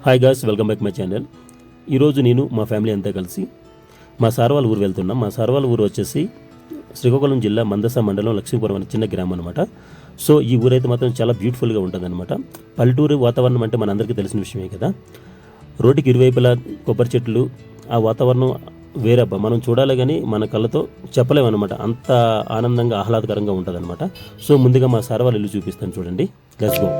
Hi guys, welcome back my channel. ఈరోజు నేను మా ఫ్యామిలీ అంతా కలిసి మా సార్ వాళ్ళ ఊరు వెళ్తున్నాం. మా సార్ వాళ్ళ ఊరు వచ్చేసి శ్రీకాకుళం జిల్లా మందస మండలం లక్ష్మీపురం అనే చిన్న గ్రామం అనమాట. సో ఈ ఊరైతే మాత్రం చాలా బ్యూటిఫుల్గా ఉంటుంది అనమాట. పల్లెటూరు వాతావరణం అంటే మనందరికీ తెలిసిన విషయమే కదా. రోడ్డుకి ఇరువైపులా కొబ్బరి చెట్లు, ఆ వాతావరణం వేరబ్బా, మనం చూడాలి కానీ మన కళ్ళతో చెప్పలేమన్నమాట. అంత ఆనందంగా ఆహ్లాదకరంగా ఉంటుంది అనమాట. సో ముందుగా మా సార్ వాళ్ళ ఇల్లు చూపిస్తాను, చూడండి. Let's go.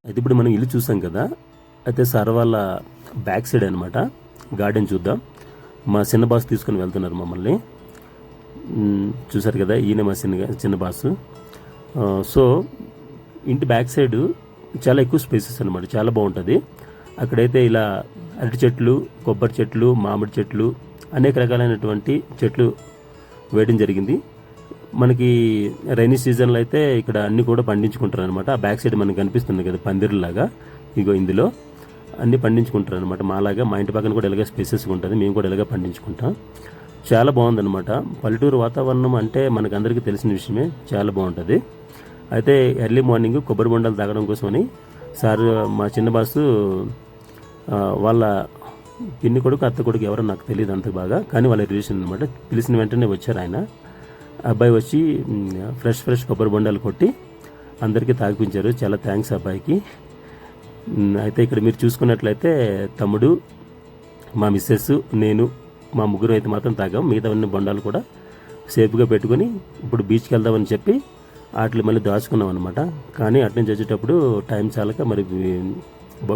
అయితే ఇప్పుడు మనం ఇల్లు చూసాం కదా. అయితే సార్ వాళ్ళ బ్యాక్ సైడ్ అనమాట గార్డెన్ చూద్దాం. మా చిన్న బాస్ తీసుకొని వెళ్తున్నారు మమ్మల్ని. చూసారు కదా, ఈయన మా చిన్న బాసు. సో ఇంటి బ్యాక్ సైడ్ చాలా ఎక్కువ స్పేసెస్ అనమాట, చాలా బాగుంటుంది. అక్కడైతే ఇలా అరటి చెట్లు, కొబ్బరి చెట్లు, మామిడి చెట్లు, అనేక రకాలైనటువంటి చెట్లు వేయడం జరిగింది. మనకి రైనీ సీజన్లో అయితే ఇక్కడ అన్నీ కూడా పండించుకుంటారు అనమాట. ఆ బ్యాక్ సైడ్ మనకు కనిపిస్తుంది కదా పందిర్లాగా, ఇగో ఇందులో అన్నీ పండించుకుంటారు అనమాట. మాలాగా మా ఇంటి పక్కన కూడా ఇలాగే స్పేసెస్ ఉంటుంది, మేము కూడా ఇలాగే పండించుకుంటాం. చాలా బాగుందన్నమాట. పల్లెటూరు వాతావరణం అంటే మనకు అందరికీ తెలిసిన విషయమే, చాలా బాగుంటుంది. అయితే ఎర్లీ మార్నింగ్ కొబ్బరి బొండాలు తాగడం కోసమని సార్ మా చిన్న బాసు వాళ్ళ పిన్ని కొడుకు, అత్త కొడుకు ఎవరో నాకు తెలియదు అంత బాగా, కానీ వాళ్ళ రిలేషన్ అనమాట. పిలిచిన వెంటనే వచ్చారు ఆయన. అబ్బాయి వచ్చి ఫ్రెష్ కొబ్బరి బొండాలు కొట్టి అందరికీ తాగిపించారు. చాలా థ్యాంక్స్ అబ్బాయికి. అయితే ఇక్కడ మీరు చూసుకున్నట్లయితే తమ్ముడు, మా మిస్సెస్, నేను, మా ముగ్గురు అయితే మాత్రం తాగాం. మిగతావన్నీ బొండాలు కూడా సేఫ్గా పెట్టుకుని ఇప్పుడు బీచ్కి వెళ్దామని చెప్పి వాటిని మళ్ళీ దాచుకున్నాం అనమాట. కానీ అటు నుంచి వచ్చేటప్పుడు టైం చాలక మరి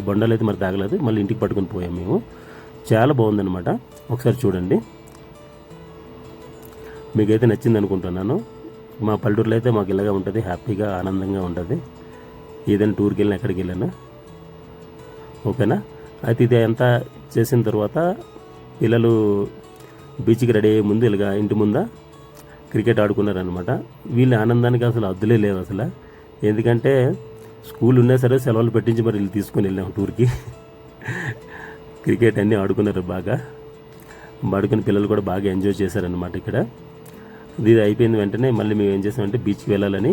బొండాలు అయితే మరి తాగలేదు, మళ్ళీ ఇంటికి పట్టుకొని పోయాం మేము. చాలా బాగుందన్నమాట, ఒకసారి చూడండి. మీకైతే నచ్చింది అనుకుంటున్నాను. మా పల్లెటూరులో అయితే మాకు ఇలాగా ఉంటుంది, హ్యాపీగా ఆనందంగా ఉంటుంది. ఏదైనా టూర్కి వెళ్ళినా ఎక్కడికి వెళ్ళినా ఓకేనా. అయితే ఇది అంతా చేసిన తర్వాత పిల్లలు బీచ్కి రెడీ అయ్యే ముందు ఇలాగా ఇంటి ముందా క్రికెట్ ఆడుకున్నారనమాట. వీళ్ళ ఆనందానికి అసలు అద్దులే లేవు అసలు. ఎందుకంటే స్కూల్ ఉన్నా సరే సెలవులు పెట్టించి మరి వీళ్ళు తీసుకొని వెళ్ళాము టూర్కి. క్రికెట్ అన్నీ ఆడుకున్నారు బాగా. ఆడుకుని పిల్లలు కూడా బాగా ఎంజాయ్ చేశారనమాట. ఇక్కడ ఇది అయిపోయిన వెంటనే మళ్ళీ మేము ఏం చేసామంటే బీచ్కి వెళ్ళాలని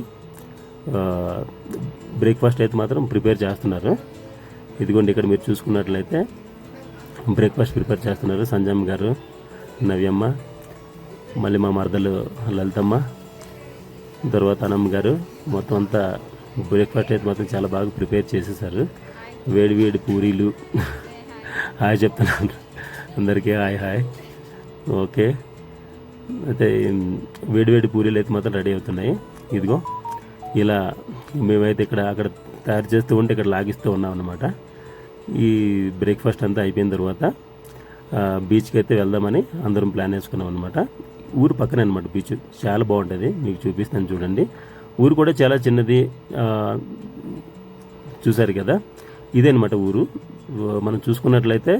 బ్రేక్ఫాస్ట్ అయితే మాత్రం ప్రిపేర్ చేస్తున్నారు. ఇదిగోండి, ఇక్కడ మీరు చూసుకున్నట్లయితే బ్రేక్ఫాస్ట్ ప్రిపేర్ చేస్తున్నారు సంజయమ్మ గారు, నవ్యమ్మ, మళ్ళీ మా మరదలు లలితమ్మ, తర్వాత అనమ్మ గారు. మొత్తం అంతా బ్రేక్ఫాస్ట్ అయితే మాత్రం చాలా బాగా ప్రిపేర్ చేసేసారు. వేడి పూరీలు. హాయ్ చెప్తున్నాను అందరికీ, హాయ్. ఓకే, అయితే వేడి పూరీలు అయితే మాత్రం రెడీ అవుతున్నాయి. ఇదిగో ఇలా మేమైతే అక్కడ తయారు చేస్తూ ఉంటే ఇక్కడ లాగిస్తూ ఉన్నాం అన్నమాట. ఈ బ్రేక్ఫాస్ట్ అంతా అయిపోయిన తర్వాత బీచ్కి అయితే వెళ్దామని అందరం ప్లాన్ వేసుకున్నాం అనమాట. ఊరు పక్కనే అనమాట బీచ్, చాలా బాగుంటుంది. మీకు చూపిస్తాను చూడండి. ఊరు కూడా చాలా చిన్నది, చూసారు కదా. ఇదే అనమాట ఊరు. మనం చూసుకున్నట్లయితే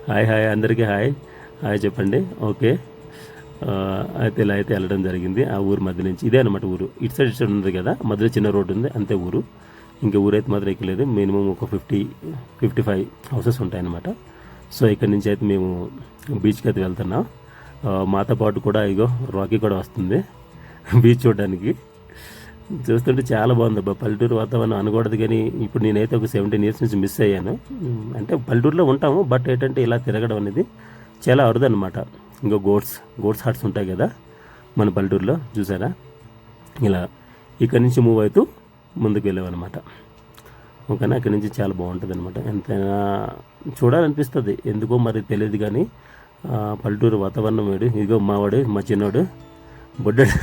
హాయ్ హాయ్ అందరికీ హాయ్ హాయ్ చెప్పండి. ఓకే, అయితే ఇలా అయితే వెళ్ళడం జరిగింది ఆ ఊరు మధ్య నుంచి. ఇదే అనమాట ఊరు. ఇటు సైడ్ ఉంది కదా, మధ్యలో చిన్న రోడ్డు ఉంది, అంతే ఊరు. ఇంకా ఊరైతే మాత్రం ఎక్కలేదు. మినిమం ఒక 55 హౌసెస్ ఉంటాయన్నమాట. సో ఇక్కడ నుంచి అయితే మేము బీచ్కి అయితే వెళ్తున్నాం. మాతో పాటు కూడా ఇగో రాకీ కూడా వస్తుంది బీచ్ చూడడానికి. చూస్తుంటే చాలా బాగుంది అబ్బా. పల్లెటూరు వాతావరణం అనకూడదు కానీ ఇప్పుడు నేనైతే ఒక 17 years నుంచి మిస్ అయ్యాను. అంటే పల్లెటూరులో ఉంటాము, బట్ ఏంటంటే ఇలా తిరగడం అనేది చాలా అరుదు అనమాట. ఇంకో గోట్స్ హార్ట్స్ ఉంటాయి కదా మన పల్లెటూరులో, చూసారా? ఇలా ఇక్కడ నుంచి మూవ్ అవుతూ ముందుకు వెళ్ళామన్నమాట. ఓకేనా? ఇక్కడ నుంచి చాలా బాగుంటుంది అనమాట. ఎంతైనా చూడాలనిపిస్తుంది, ఎందుకో మరి తెలియదు కానీ పల్లెటూరు వాతావరణం వేడు. ఇదిగో మావాడు, మా చిన్నోడు బొడ్డాడు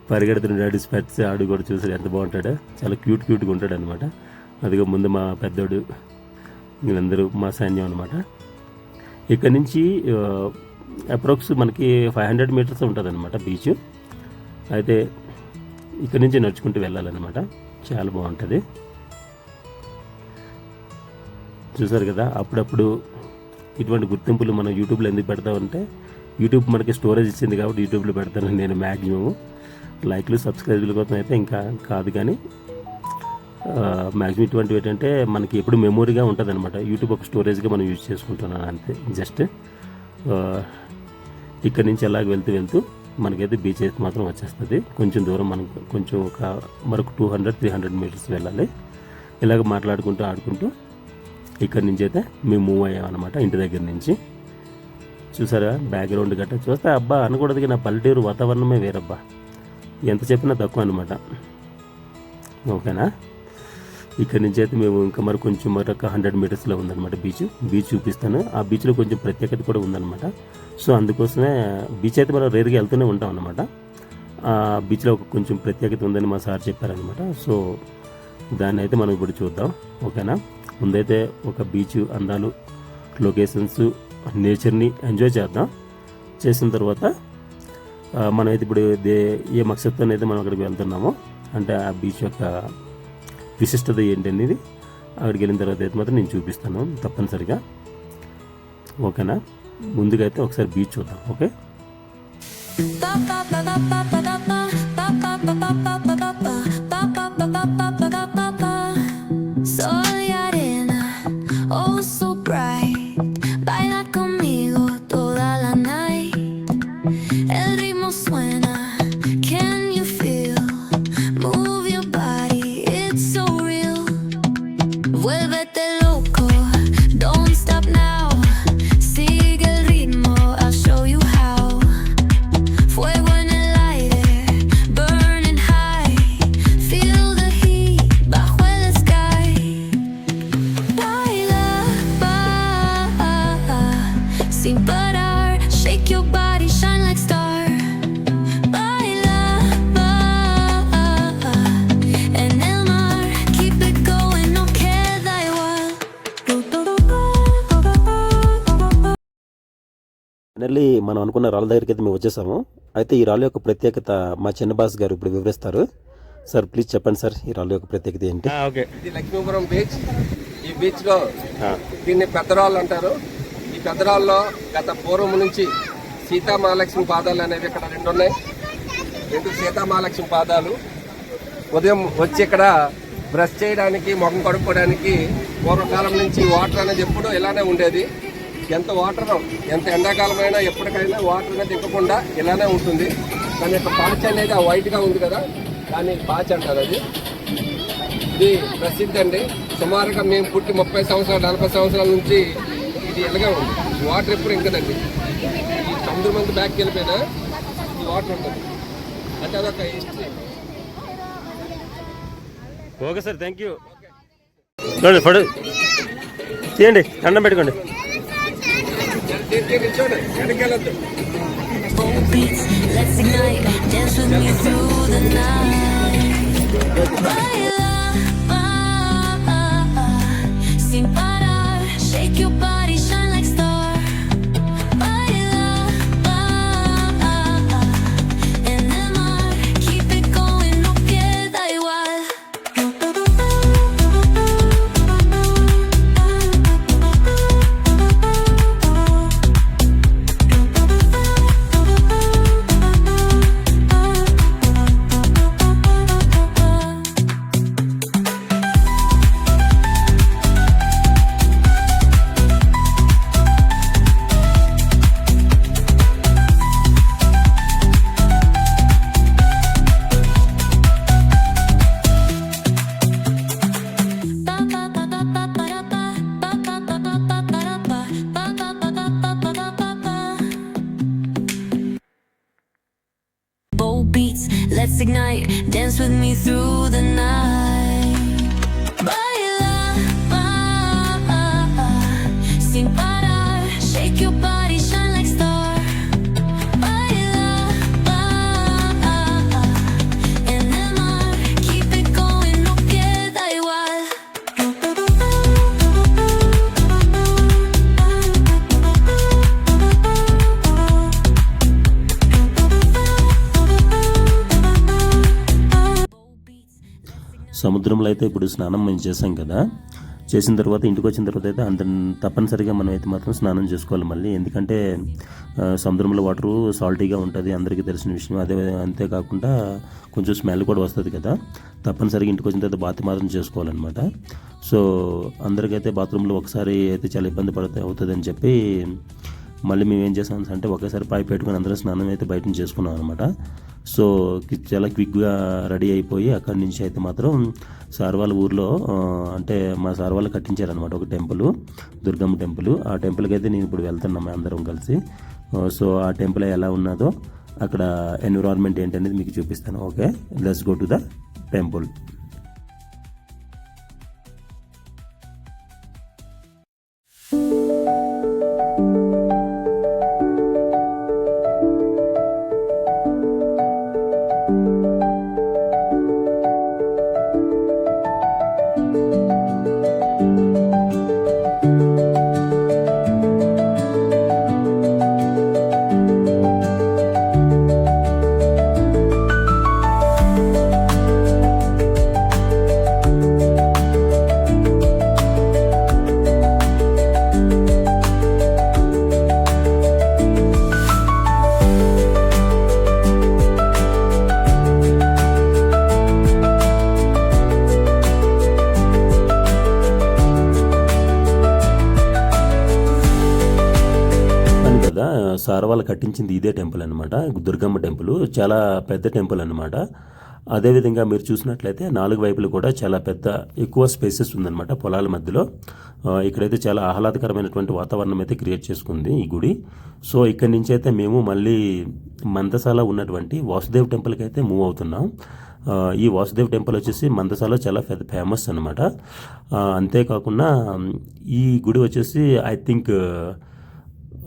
పరిగెడుతున్నాడు, స్పెట్స్ ఆడు కూడా చూసాడు ఎంత బాగుంటాడో. చాలా క్యూట్గా ఉంటాడు అనమాట. అదిగో ముందు మా పెద్దోడు, వీళ్ళందరూ మా సైన్యం అనమాట. ఇక్కడ నుంచి అప్రాక్స్ మనకి 500 meters ఉంటుంది అనమాట బీచ్. అయితే ఇక్కడ నుంచి నడుచుకుంటూ వెళ్ళాలన్నమాట. చాలా బాగుంటుంది. చూసారు కదా, అప్పుడప్పుడు ఇటువంటి గుర్తింపులు మనం యూట్యూబ్లో ఎందుకు పెడతామంటే, యూట్యూబ్ మనకి స్టోరేజ్ ఇచ్చింది కాబట్టి యూట్యూబ్లో పెడతాను నేను. మ్యాక్సిమం లైక్లు సబ్స్క్రైబుల కోసం అయితే ఇంకా కాదు, కానీ మ్యాక్సిమం ఇటువంటివి ఏంటంటే మనకి ఎప్పుడు మెమొరీగా ఉంటుంది అనమాట. యూట్యూబ్ ఒక స్టోరేజ్గా మనం యూజ్ చేసుకుంటున్నాను అంతే. జస్ట్ ఇక్కడ నుంచి అలాగ వెళ్తూ మనకైతే బీచ్ అయితే మాత్రం వచ్చేస్తుంది. కొంచెం దూరం మనం కొంచెం మరొక 200-300 meters వెళ్ళాలి. ఇలాగ మాట్లాడుకుంటూ ఆడుకుంటూ ఇక్కడి నుంచి అయితే మేము మూవ్ అయ్యామన్నమాట, ఇంటి దగ్గర నుంచి. చూసారా బ్యాక్గ్రౌండ్ గట్రా చూస్తే అబ్బా అనకూడదు, నా పల్లెటూరు వాతావరణమే వేరబ్బా, ఎంత చెప్పినా తక్కువ అనమాట. ఓకేనా? ఇక్కడ నుంచి అయితే మేము ఇంకా మరొక 100 metersలో ఉందన్నమాట బీచ్ చూపిస్తాను. ఆ బీచ్లో కొంచెం ప్రత్యేకత కూడా ఉందన్నమాట. సో అందుకోసమే బీచ్ అయితే మనం రేరుగా వెళ్తూనే ఉంటాం అన్నమాట. ఆ బీచ్లో కొంచెం ప్రత్యేకత ఉందని మా సార్ చెప్పారనమాట. సో దాన్ని అయితే మనం ఇప్పుడు చూద్దాం. ఓకేనా? ముందైతే ఒక బీచ్ అందాలు, లొకేషన్స్, నేచర్ని ఎంజాయ్ చేద్దాం. చేసిన తర్వాత మనమైతే ఇప్పుడు ఏ మక్సద్తో అయితే మనం అక్కడికి వెళ్తున్నామో, అంటే ఆ బీచ్ యొక్క విశిష్టత ఏంటనేది అక్కడికి వెళ్ళిన తర్వాత అయితే మాత్రం నేను చూపిస్తాను తప్పనిసరిగా. ఓకేనా? ముందుగా అయితే ఒకసారి బీచ్ చూద్దాం. ఓకే, ఫైనల్లీ మనం అనుకున్న రాళ్ళ దగ్గరికి అయితే మేము వచ్చేసాము. అయితే ఈ రాళ్ళ యొక్క ప్రత్యేకత మా చిన్న బాస్ గారు ఇప్పుడు వివరిస్తారు. సార్ ప్లీజ్ చెప్పండి సార్, ఈ రాళ్ళ యొక్క ప్రత్యేకత ఏంటి? ఓకే, ఇది లక్ష్మీపురం బీచ్. ఈ బీచ్ లో దీన్ని పెద్దరాళ్ళు అంటారు. ఈ పెద్దరాళ్ళలో గత పూర్వం నుంచి సీతామహాలక్ష్మి పాదాలు అనేవి ఇక్కడ 2 ఉన్నాయి. 2 సీతామహాలక్ష్మి పాదాలు. ఉదయం వచ్చి ఇక్కడ బ్రష్ చేయడానికి, ముఖం కడుక్కోవడానికి పూర్వకాలం నుంచి వాటర్ అనేది ఎప్పుడూ ఇలానే ఉండేది. ఎంత వాటర్, ఎంత ఎండాకాలమైనా ఎప్పటికైనా వాటర్ అనేది దిక్కకుండా ఇలానే ఉంటుంది. దాని యొక్క పాచ్ అనేది ఆ వైట్గా ఉంది కదా, దాన్ని పాచ్ అంటారు. అది ఇది ప్రసిద్ధి అండి. సుమారుగా మేము పుట్టి 30 సంవత్సరాలు 40 సంవత్సరాల నుంచి ఇది ఇలాగే ఉంది. వాటర్ ఎప్పుడు ఇంకదండి. ఈ సముద్రం మంది బ్యాక్కి వెళ్ళిపోయినా ఈ వాటర్ ఉంటుంది. అంటే అదొక history. Okay sir, thank you. పడు తీయండి, దండం పెట్టుకోండి. Let's ignite, dance with me through the night. Sin parar, shake your body, shine like star. En el mar, keep it going, no queda igual. beats, let's ignite. Dance with me through the night. Baila, sin parar. Shake your body, shine like star. Baila, en el mar. Keep it going, no queda igual. సముద్రంలో అయితే ఇప్పుడు స్నానం మేము చేసాం కదా, చేసిన తర్వాత ఇంటికి వచ్చిన తర్వాత అయితే అంత తప్పనిసరిగా మనం అయితే మాత్రం స్నానం చేసుకోవాలి మళ్ళీ. ఎందుకంటే సముద్రంలో వాటరు సాల్టీగా ఉంటుంది, అందరికీ తెలిసిన విషయం. అంతేకాకుండా కొంచెం స్మెల్ కూడా వస్తుంది కదా, తప్పనిసరిగా ఇంటికి వచ్చిన తర్వాత బాత్ మాత్రం చేసుకోవాలన్నమాట. సో అందరికైతే బాత్రూంలో ఒకసారి అయితే చాలా ఇబ్బంది అవుతుందని చెప్పి మళ్ళీ మేము ఏం చేసాం అంటే ఒకేసారి పైప్ పెట్టుకుని అందరూ స్నానం అయితే బయట నుంచి చేసుకున్నాం అనమాట. సో చాలా క్విక్గా రెడీ అయిపోయి అక్కడి నుంచి అయితే మాత్రం సార్ వాళ్ళ ఊర్లో అంటే మా సార్ వాళ్ళు కట్టించారనమాట ఒక టెంపుల్, దుర్గమ్మ టెంపుల్. ఆ టెంపుల్కి అయితే నేను ఇప్పుడు వెళ్తున్నాం అందరం కలిసి. సో ఆ టెంపుల్ ఎలా ఉన్నదో అక్కడ ఎన్విరాన్మెంట్ ఏంటనేది మీకు చూపిస్తాను. Okay, let's go to the temple. Sir వాళ్ళు కట్టించింది ఇదే టెంపుల్ అనమాట, దుర్గమ్మ టెంపుల్. చాలా పెద్ద టెంపుల్ అనమాట. అదేవిధంగా మీరు చూసినట్లయితే 4 వైపులు కూడా చాలా ఎక్కువ స్పేసెస్ ఉందన్నమాట పొలాల మధ్యలో. ఇక్కడైతే చాలా ఆహ్లాదకరమైనటువంటి వాతావరణం అయితే క్రియేట్ చేసుకుంది ఈ గుడి. సో ఇక్కడి నుంచి అయితే మేము మళ్ళీ మందసాల ఉన్నటువంటి వాసుదేవ్ టెంపుల్కి అయితే మూవ్ అవుతున్నాం. ఈ వాసుదేవ్ టెంపుల్ వచ్చేసి మందసాలో చాలా ఫేమస్ అనమాట. అంతేకాకుండా ఈ గుడి వచ్చేసి ఐ థింక్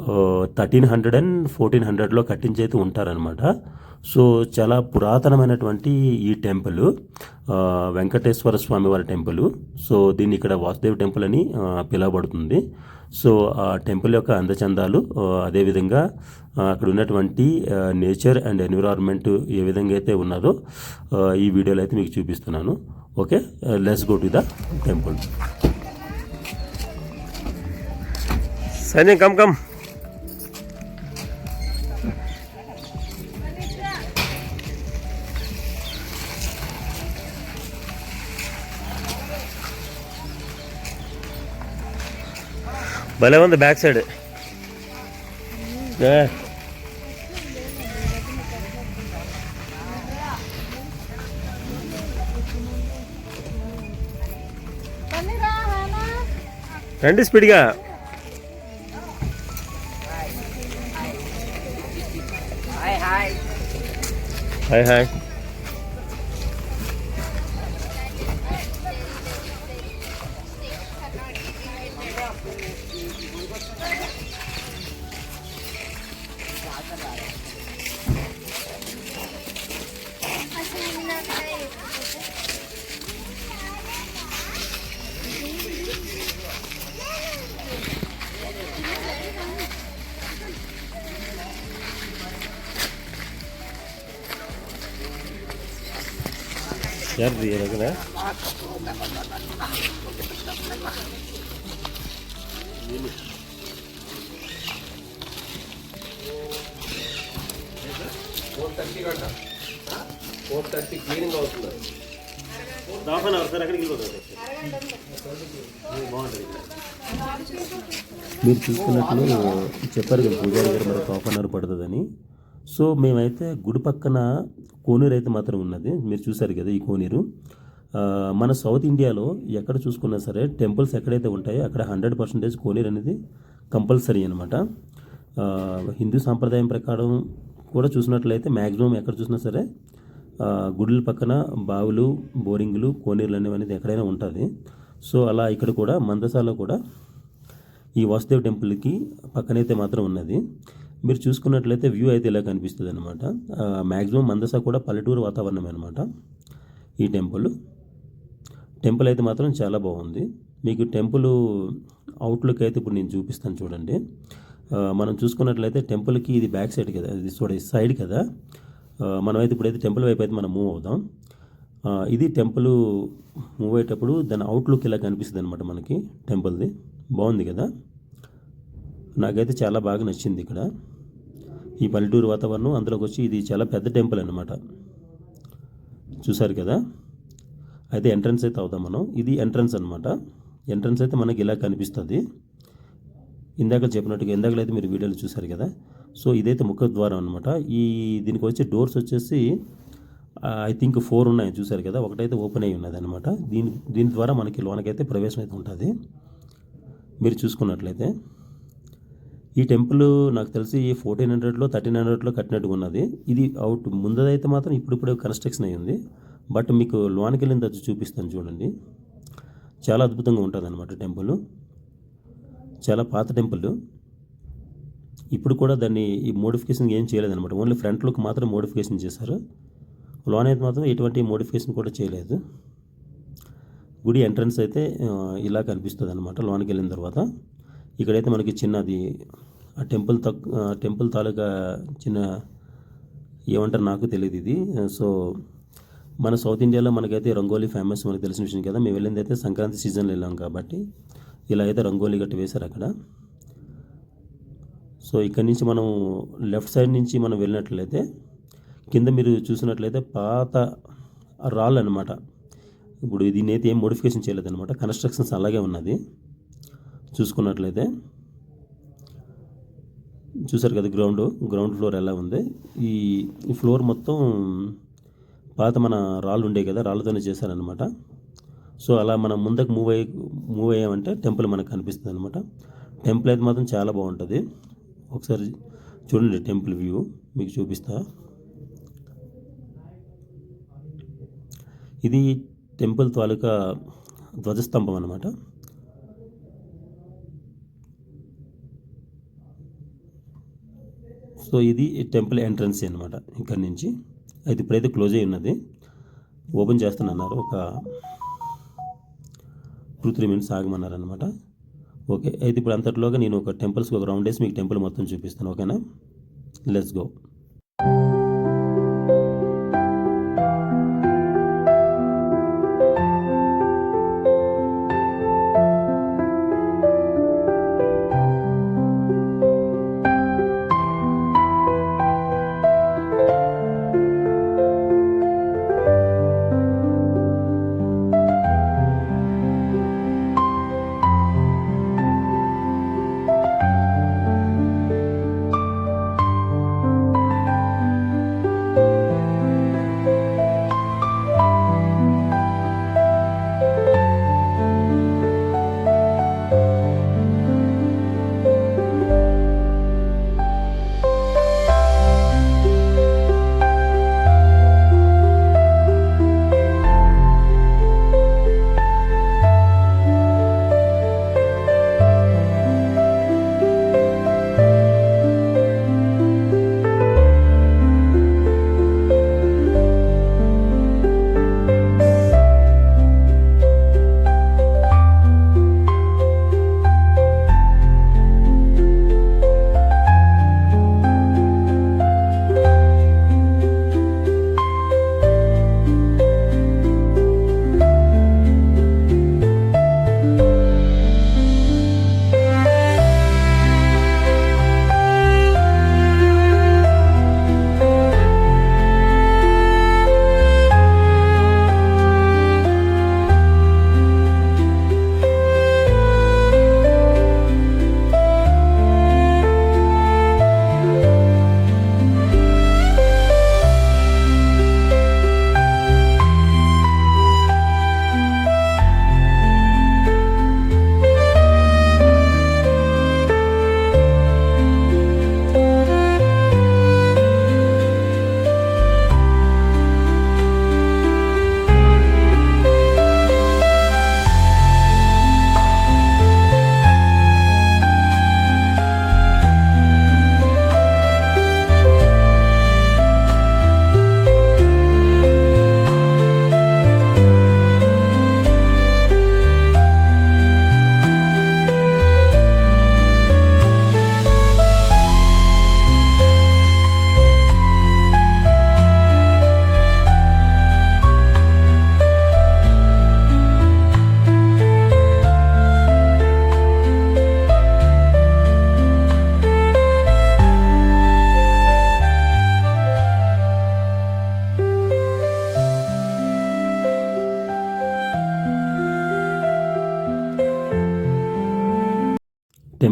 1300 and 1400లో కట్టించి అయితే ఉంటారనమాట. సో చాలా పురాతనమైనటువంటి ఈ టెంపుల్ వెంకటేశ్వర స్వామి వారి టెంపుల్. సో దీన్ని ఇక్కడ వాసుదేవ్ టెంపుల్ అని పిలువబడుతుంది. సో ఆ టెంపుల్ యొక్క అందచందాలు, అదేవిధంగా అక్కడ ఉన్నటువంటి నేచర్ అండ్ ఎన్విరాన్మెంట్ ఏ విధంగా అయితే ఉన్నదో ఈ వీడియోలో అయితే మీకు చూపిస్తున్నాను. Okay, let's go to the temple. సైన్యం కమ్ కమ్. భలే ఉంది బ్యాక్ సైడ్. రండి స్పీడ్గా. Hi hi. यार ये लग रहा है క్లీనింగ్ అవుతుంది. హాఫ్ అన్ అవర్ సార్ అక్కడికి వెళ్ళిపోతుంది. మీరు చూసుకున్నట్లు చెప్పారు కదా పూజారి గారు మరి హాఫ్ అన్ అవర్ పడుతుందని. సో మేమైతే గుడి పక్కన కోనేరు అయితే మాత్రం ఉన్నది, మీరు చూసారు కదా ఈ కోనేరు. మన సౌత్ ఇండియాలో ఎక్కడ చూసుకున్నా సరే టెంపుల్స్ ఎక్కడైతే ఉంటాయో అక్కడ 100% కోనేరు అనేది కంపల్సరీ అనమాట. హిందూ సాంప్రదాయం ప్రకారం కూడా చూసినట్లయితే మ్యాక్సిమం ఎక్కడ చూసినా సరే గుడుల పక్కన బావులు, బోరింగులు, కోనేరులు అనేవి ఎక్కడైనా ఉంటుంది. సో అలా ఇక్కడ కూడా మందసాలో కూడా ఈ వాసుదేవ్ టెంపుల్కి పక్కనైతే మాత్రం ఉన్నది. మీరు చూసుకున్నట్లయితే వ్యూ అయితే ఇలా కనిపిస్తుంది అనమాట. మ్యాక్సిమం మందస కూడా పల్లెటూరు వాతావరణమే అనమాట. ఈ టెంపుల్ అయితే మాత్రం చాలా బాగుంది. మీకు టెంపుల్ అవుట్లుక్ అయితే ఇప్పుడు నేను చూపిస్తాను చూడండి. మనం చూసుకున్నట్లయితే టెంపుల్కి ఇది బ్యాక్ సైడ్ కదా, ఇది సైడ్ కదా. మనమైతే ఇప్పుడైతే టెంపుల్ వైపు అయితే మనం మూవ్ అవుదాం. ఇది టెంపుల్ మూవ్ అయ్యేటప్పుడు దాని అవుట్లుక్ ఇలా కనిపిస్తుంది అనమాట మనకి టెంపుల్ది. బాగుంది కదా, నాకైతే చాలా బాగా నచ్చింది ఇక్కడ ఈ పల్లెటూరు వాతావరణం. అందులోకి వచ్చి ఇది చాలా పెద్ద టెంపుల్ అనమాట. చూసారు కదా, అయితే ఎంట్రన్స్ అయితే అవుతాం మనం. ఇది ఎంట్రన్స్ అనమాట. ఎంట్రన్స్ అయితే మనకి ఇలా కనిపిస్తుంది. ఇందాక చెప్పినట్టుగా ఇందాకలైతే మీరు వీడియోలు చూసారు కదా. సో ఇదైతే ముఖద్వారం అనమాట. దీనికి వచ్చే డోర్స్ వచ్చేసి ఐ థింక్ 4 ఉన్నాయి, చూసారు కదా. ఒకటైతే ఓపెన్ అయ్యి ఉన్నది అనమాట. దీని ద్వారా మనకి లోనకైతే ప్రవేశం అయితే ఉంటుంది. మీరు చూసుకున్నట్లయితే ఈ టెంపుల్ నాకు తెలిసి 1400లో 1300లో కట్టినట్టుగా ఉన్నది. ఇది ముందదైతే మాత్రం ఇప్పుడిప్పుడే కన్స్ట్రక్షన్ అయ్యింది. బట్ మీకు లోనికి వెళ్ళిన తర్వాత చూపిస్తాను చూడండి. చాలా అద్భుతంగా ఉంటుంది అనమాట టెంపుల్. చాలా పాత టెంపుల్. ఇప్పుడు కూడా దాన్ని ఈ మోడిఫికేషన్ ఏం చేయలేదన్నమాట. ఓన్లీ ఫ్రంట్ లుక్ మాత్రం మోడిఫికేషన్ చేశారు. లోన్ అయితే మాత్రం ఎటువంటి మోడిఫికేషన్ కూడా చేయలేదు. గుడి ఎంట్రన్స్ అయితే ఇలా కనిపిస్తుంది అనమాట. లోనికి వెళ్ళిన తర్వాత ఇక్కడైతే మనకి చిన్నది ఆ టెంపుల్ తాలూకా చిన్న ఏమంటారు నాకు తెలియదు ఇది. సో మన సౌత్ ఇండియాలో మనకైతే రంగోలీ ఫేమస్, మనకు తెలిసిన విషయం కదా. మేము వెళ్ళింది అయితే సంక్రాంతి సీజన్లో వెళ్ళాం కాబట్టి ఇలా అయితే రంగోలీ గట్టి వేశారు అక్కడ. సో ఇక్కడ నుంచి మనం లెఫ్ట్ సైడ్ నుంచి మనం వెళ్ళినట్లయితే కింద మీరు చూసినట్లయితే పాత రాళ్ళు అనమాట. ఇప్పుడు దీన్ని అయితే ఏం మోడిఫికేషన్ చేయలేదన్నమాట. కన్స్ట్రక్షన్స్ అలాగే ఉన్నది. చూసుకున్నట్లయితే చూసారు కదా గ్రౌండ్ ఫ్లోర్ ఎలా ఉంది. ఈ ఫ్లోర్ మొత్తం పాత మన రాళ్ళు ఉండే కదా, రాళ్ళతోనే చేశారనమాట. సో అలా మనం ముందుకు మూవ్ అయ్యామంటే టెంపుల్ మనకు కనిపిస్తుంది అనమాట. టెంపుల్ అయితే మాత్రం చాలా బాగుంటుంది. ఒకసారి చూడండి టెంపుల్ వ్యూ మీకు చూపిస్తా. ఇది టెంపుల్ తాలూకా ధ్వజస్తంభం అనమాట. సో ఇది టెంపుల్ ఎంట్రన్స్ అనమాట. ఇక్కడి నుంచి అయితే ఇప్పుడైతే క్లోజ్ అయి ఉన్నది. ఓపెన్ చేస్తానన్నారు. ఒక 2-3 మినిట్స్ ఆగమన్నారు అనమాట. ఓకే, అయితే ఇప్పుడు అంతట్లోగా నేను ఒక టెంపుల్స్కి ఒక రౌండ్ వేసి మీకు టెంపుల్ మొత్తం చూపిస్తాను. ఓకేనా, లెట్స్ గో.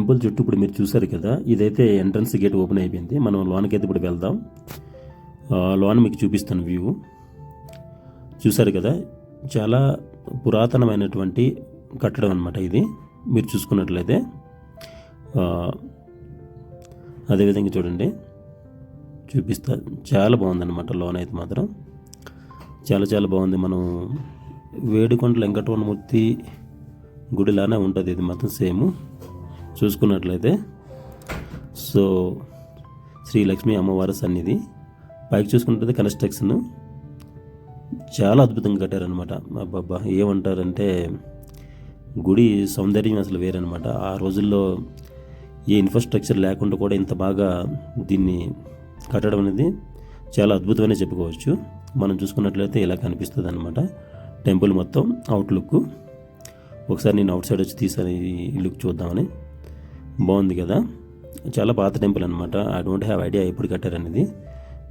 టెంపుల్ చుట్టూ ఇప్పుడు మీరు చూసారు కదా, ఇదైతే ఎంట్రన్స్ గేట్ ఓపెన్ అయిపోయింది. మనం లోనకైతే ఇప్పుడు వెళ్దాం. లోన మీకు చూపిస్తాను వ్యూ. చూసారు కదా, చాలా పురాతనమైనటువంటి కట్టడం అనమాట ఇది. మీరు చూసుకున్నట్లయితే అదేవిధంగా చూడండి, చూపిస్తా. చాలా బాగుందన్నమాట లోన అయితే మాత్రం చాలా చాలా బాగుంది. మనం వేడుకొండల వెంకటరమణమూర్తి గుడిలానే ఉంటుంది ఇది మాత్రం సేమ్ చూసుకున్నట్లయితే. సో శ్రీ లక్ష్మీ అమ్మవారి సన్నిధి పైకి చూసుకున్నట్లయితే కన్స్ట్రక్షన్ చాలా అద్భుతంగా కట్టారనమాట. అబ్బాబ్బా, ఏమంటారంటే గుడి సౌందర్యం అసలు వేరనమాట. ఆ రోజుల్లో ఏ ఇన్ఫ్రాస్ట్రక్చర్ లేకుండా కూడా ఇంత బాగా దీన్ని కట్టడం అనేది చాలా అద్భుతమనే చెప్పుకోవచ్చు. మనం చూసుకున్నట్లయితే ఇలా కనిపిస్తుంది అనమాట టెంపుల్ మొత్తం అవుట్లుక్. ఒకసారి నేను అవుట్ సైడ్ వచ్చి తీసాను ఈ లుక్ చూద్దామని. బాగుంది కదా, చాలా పాత టెంపుల్ అనమాట. ఐ డోంట్ హ్యావ్ ఐడియా ఎప్పుడు కట్టారనేది.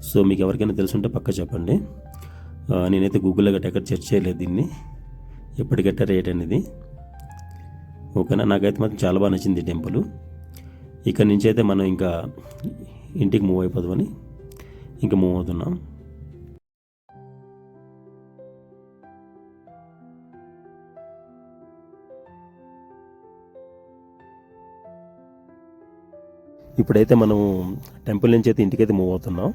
సో మీకు ఎవరికైనా తెలుసుంటే పక్క చెప్పండి. నేనైతే గూగుల్లో గట్ట ఎక్కడ సెర్చ్ చేయలేదు దీన్ని ఎప్పుడు కట్టారు ఏంటనేది. ఓకేనా, నాకైతే మాత్రం చాలా బాగా నచ్చింది ఈ టెంపుల్. ఇక్కడ నుంచి అయితే మనం ఇంకా ఇంటికి మూవ్ అయిపోదామని ఇంకా మూవ్ అవుతున్నాం. ఇప్పుడైతే మనం టెంపుల్ నుంచి అయితే ఇంటికైతే మూవ్ అవుతున్నాం.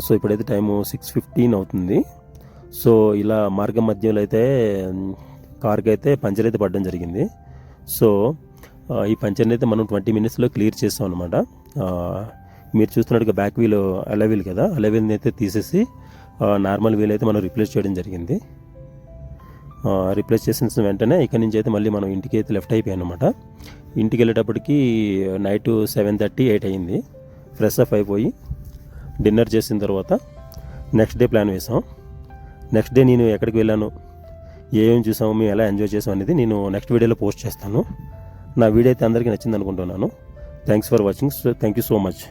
సో ఇప్పుడైతే టైము 6:15 అవుతుంది. సో ఇలా మార్గం మధ్యలో అయితే కార్కి అయితే పంచర్ అయితే పడడం జరిగింది. సో ఈ పంచర్ని అయితే మనం 20 minutesలో క్లియర్ చేస్తాం అనమాట. మీరు చూస్తున్నట్టుగా బ్యాక్ వీల్ అలా వీల్ కదా, అలా వీల్ని అయితే తీసేసి నార్మల్ వీల్ అయితే మనం రిప్లేస్ చేయడం జరిగింది. రిప్లేస్ చేసిన వెంటనే ఇక్కడ నుంచి అయితే మళ్ళీ మనం ఇంటికి అయితే లెఫ్ట్ అయిపోయాం అనమాట. ఇంటికి వెళ్ళేటప్పటికి నైట్ 7:30, 8 అయింది. ఫ్రెష్ అప్ అయిపోయి డిన్నర్ చేసిన తర్వాత నెక్స్ట్ డే ప్లాన్ వేసాం. నెక్స్ట్ డే నేను ఎక్కడికి వెళ్ళాను, ఏమేమి చూసాము, మేము ఎలా ఎంజాయ్ చేసాం అనేది నేను నెక్స్ట్ వీడియోలో పోస్ట్ చేస్తాను. నా వీడియో అయితే అందరికీ నచ్చింది అనుకుంటున్నాను. Thanks for watching. Thank you so much.